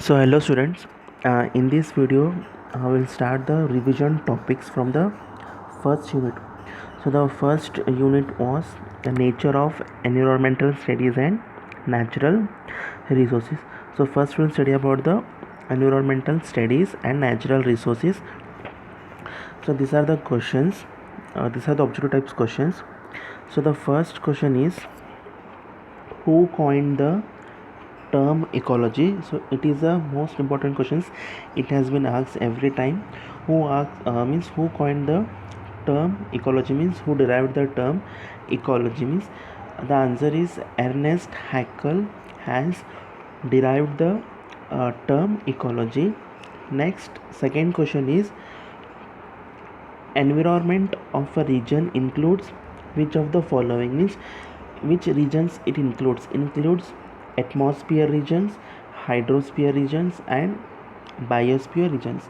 So hello students, in this video I will start the revision topics from the first unit. So the first unit was the nature of environmental studies and natural resources. So first we'll study about the environmental studies and natural resources. So these are the questions, these are the objective types questions. So the first question is, who coined the term ecology? So it is a most important questions. It has been asked every time. Means who coined the term ecology, means who derived the term ecology, means the answer is Ernest Haeckel has derived the term ecology. Next, second question is, environment of a region includes which of the following, means which regions it includes atmosphere regions, hydrosphere regions and biosphere regions.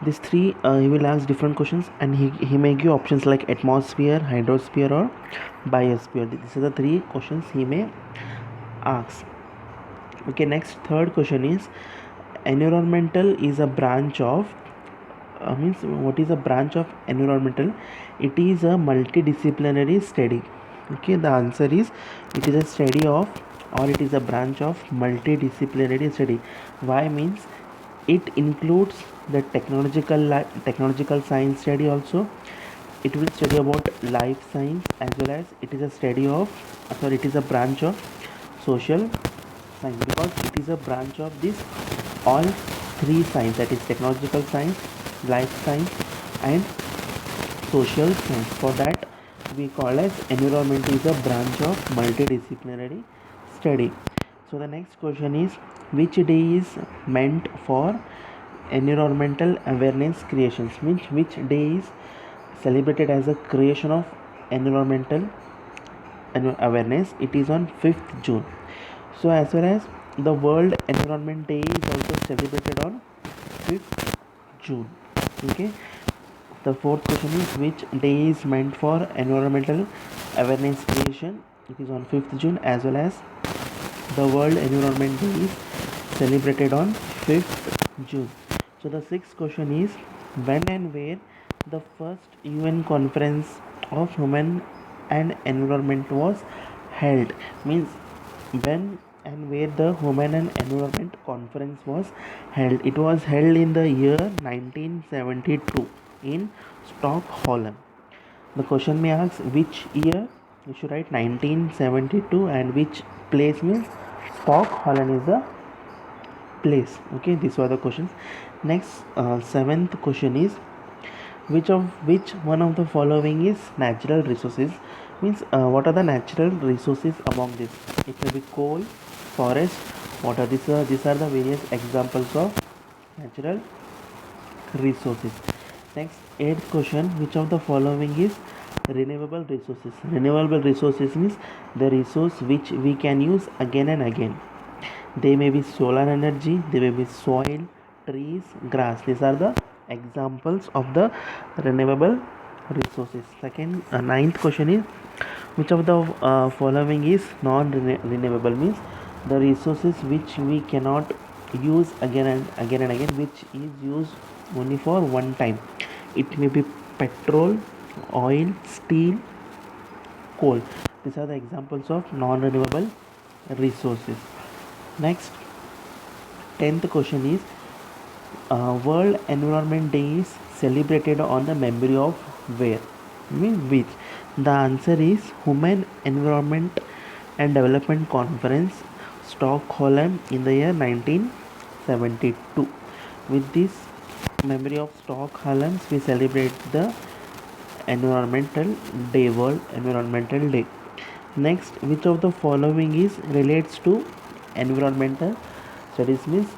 These three he will ask different questions, and he may give options like atmosphere, hydrosphere or biosphere. These are the three questions he may ask. Okay, next third question is, environmental is a branch of means what is a branch of environmental? It is a multidisciplinary study. Okay, the answer is it is a study of, or it is a branch of multidisciplinary study. Why? Means it includes the technological science study also. It will study about life science, as well as it is a study of, it is a branch of social science, because it is a branch of this all three science, that is technological science, life science and social science. For that we call as environment is a branch of multidisciplinary study. So the next question is, which day is meant for environmental awareness creations, means which day is celebrated as a creation of environmental awareness? It is on 5th June. So as well as the World Environment Day is also celebrated on 5th June. Okay. The fourth question is, which day is meant for environmental awareness creation? It is on 5th June, as well as the World Environment Day is celebrated on 5th June. So the sixth question is, when and where the first UN conference of human and environment was held? Means when and where the human and environment conference was held? It was held in the year 1972 in Stockholm. The question may ask which year. You should write 1972, and which place, means Stockholm is the place. Okay, these were the questions. Next, seventh question is, which one of the following is natural resources? Means what are the natural resources among this? It may be coal, forest, water. These are the various examples of natural resources. Next, eighth question, which of the following is renewable resources? Renewable resources means the resource which we can use again and again. They may be solar energy, they may be soil, trees, grass. These are the examples of the renewable resources. Second, ninth question is, which of the following is non-renewable? Means the resources which we cannot use again and again, which is used only for one time. It may be petrol, oil, steel, coal. These are the examples of non-renewable resources. Next, 10th question is, World Environment Day is celebrated on the memory of where? Means which? The answer is Human Environment and Development Conference, Stockholm, in the year 1972. With this memory of Stockholm, we celebrate the Environmental Day, World Environmental Day. Next, which of the following is relates to environmental studies? Means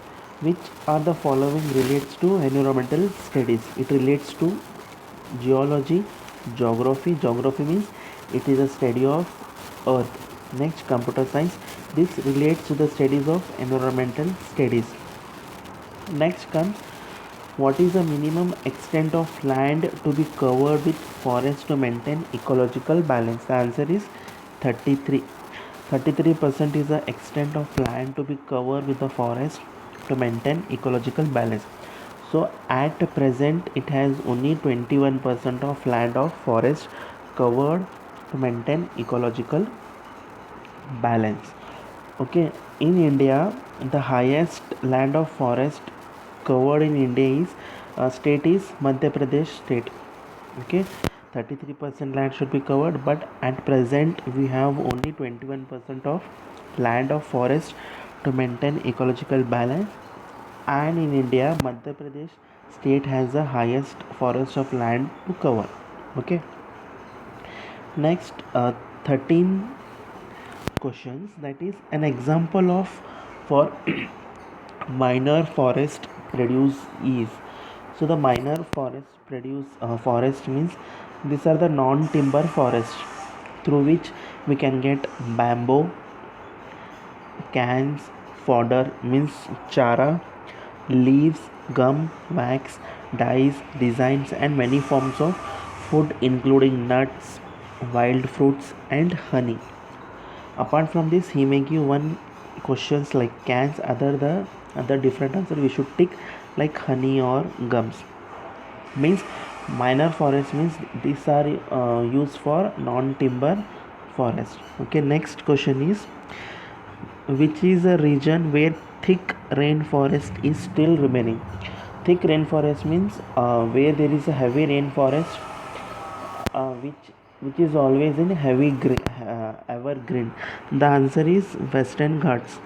which are the following relates to environmental studies? It relates to geology, geography. Geography means it is a study of earth. Next, computer science. This relates to the studies of environmental studies. Next comes, what is the minimum extent of land to be covered with forest to maintain ecological balance? The answer is 33. 33% is the extent of land to be covered with the forest to maintain ecological balance. So at present it has only 21% of land of forest covered to maintain ecological balance. Okay, in India, the highest land of forest covered in India is state is Madhya Pradesh state. Okay, 33% land should be covered, but at present we have only 21% of land of forest to maintain ecological balance. And in India, Madhya Pradesh state has the highest forest of land to cover. Okay, next 13 questions, that is an example of for minor forest produce is. So the minor forest produce forest means these are the non-timber forests through which we can get bamboo, cans, fodder means chara, leaves, gum, wax, dyes, designs, and many forms of food including nuts, wild fruits, and honey. Apart from this, he may give one questions like cans, other different answer we should tick like honey or gums. Means minor forest means these are used for non-timber forest. Okay, next question is which is a region where thick rainforest is still remaining. Thick rainforest means where there is a heavy rainforest which is always in heavy evergreen. The answer is Western Ghats.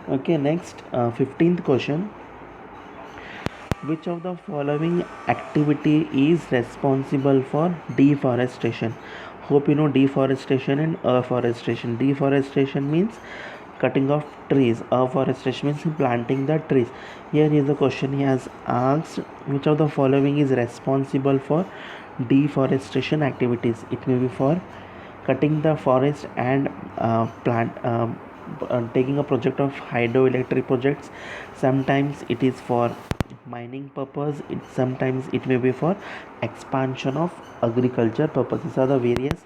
Okay, next 15th question. Which of the following activity is responsible for deforestation? Hope you know deforestation and afforestation. Deforestation means cutting off trees. Afforestation means planting the trees. Here is the question he has asked: which of the following is responsible for deforestation activities? It may be for cutting the forest and taking a project of hydroelectric projects. Sometimes it is for mining purpose, sometimes it may be for expansion of agriculture purposes. These are the various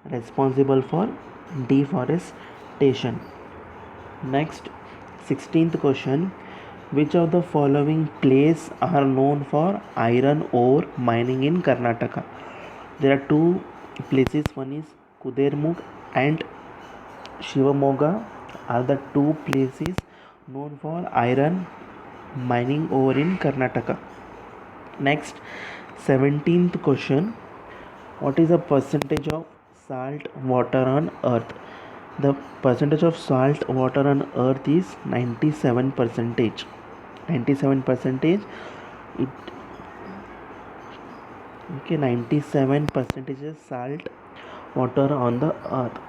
responsible for deforestation. Next 16th question. Which of the following places are known for iron ore mining in Karnataka? There are two places, one is Kudermuk and Shivamoga are the two places known for iron mining ore in Karnataka. Next 17th question. What is the percentage of salt water on earth? The percentage of salt water on earth is 97 percentage. 97 percentage. It okay, 97 percentage is salt water on the earth.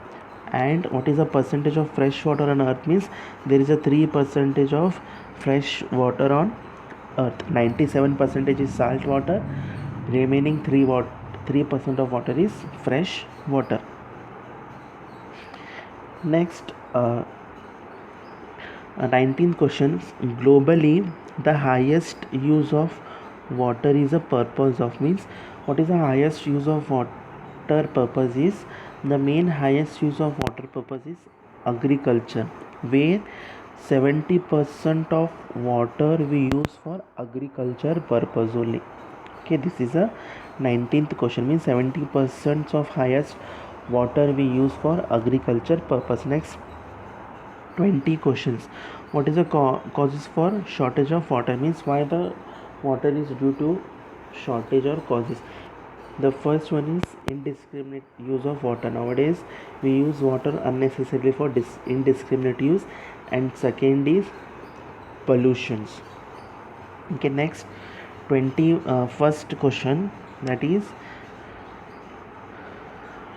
And what is the percentage of fresh water on earth means there is a 3 percentage of fresh water on earth. 97 percentage is salt water, remaining 3% of water is fresh water. Next 19th questions. Globally the highest use of water is a purpose of means what is the highest use of water purpose is the main highest use of water purpose is agriculture, where 70% of water we use for agriculture purpose only. Okay, this is a 19th question means 70% of highest water we use for agriculture purpose. Next 20 questions. What is the causes for shortage of water means why the water is due to shortage or causes. The first one is indiscriminate use of water. Nowadays we use water unnecessarily for indiscriminate use, and second is pollutions. Okay, next 21st question, that is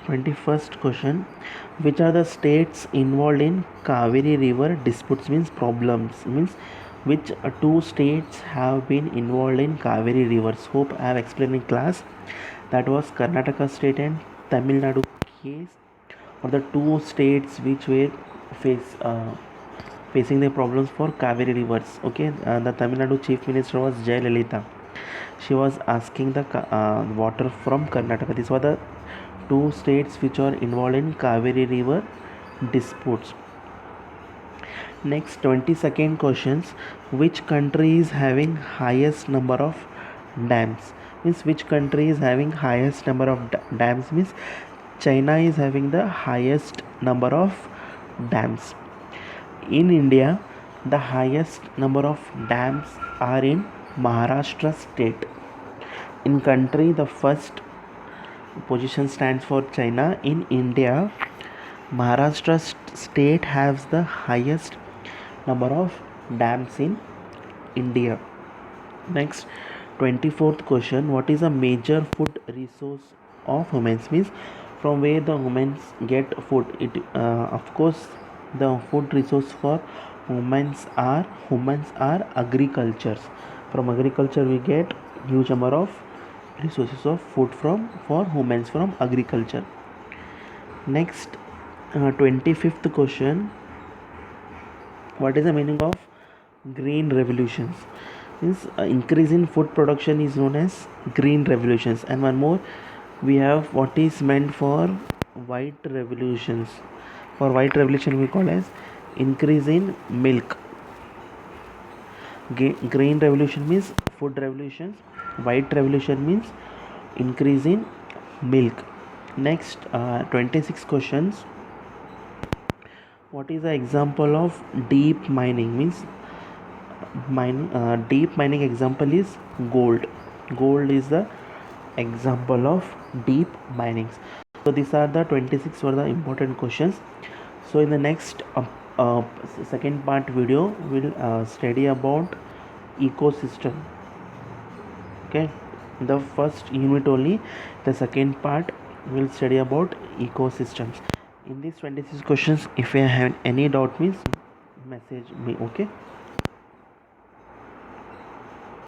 21st question. Which are the states involved in Kaveri river disputes means problems means which two states have been involved in Kaveri rivers? Hope I have explained in class. That was Karnataka state and Tamil Nadu case, or the two states which were facing the problems for Kaveri rivers. Okay, the Tamil Nadu chief minister was Jayalalitha. She was asking the water from Karnataka. These were the two states which are involved in Kaveri river disputes. Next 22nd questions. Which country is having highest number of dams? Means which country is having highest number of dams? Means China is having the highest number of dams. In India, the highest number of dams are in Maharashtra state. In country, the first position stands for China. In India, Maharashtra state has the highest number of dams in India. Next, 24th question. What is a major food resource of humans? Means from where the humans get food. Of course, the food resource for humans are agricultures. From agriculture we get huge number of resources of food for humans from agriculture. Next, 25th question. What is the meaning of green revolutions? Means increase in food production is known as green revolutions. And one more, we have what is meant for white revolutions. For white revolution we call as increase in milk. Green revolution means food revolutions. White revolution means increase in milk. Next, 26 questions. What is the example of deep mining? Means deep mining example is gold. Gold is the example of deep minings. So these are the 26 were the important questions. So in the next uh, second part video we'll study about ecosystem. Okay, the first unit only. The second part we'll study about ecosystems. In these 26 questions, if you have any doubt, means message me. Okay.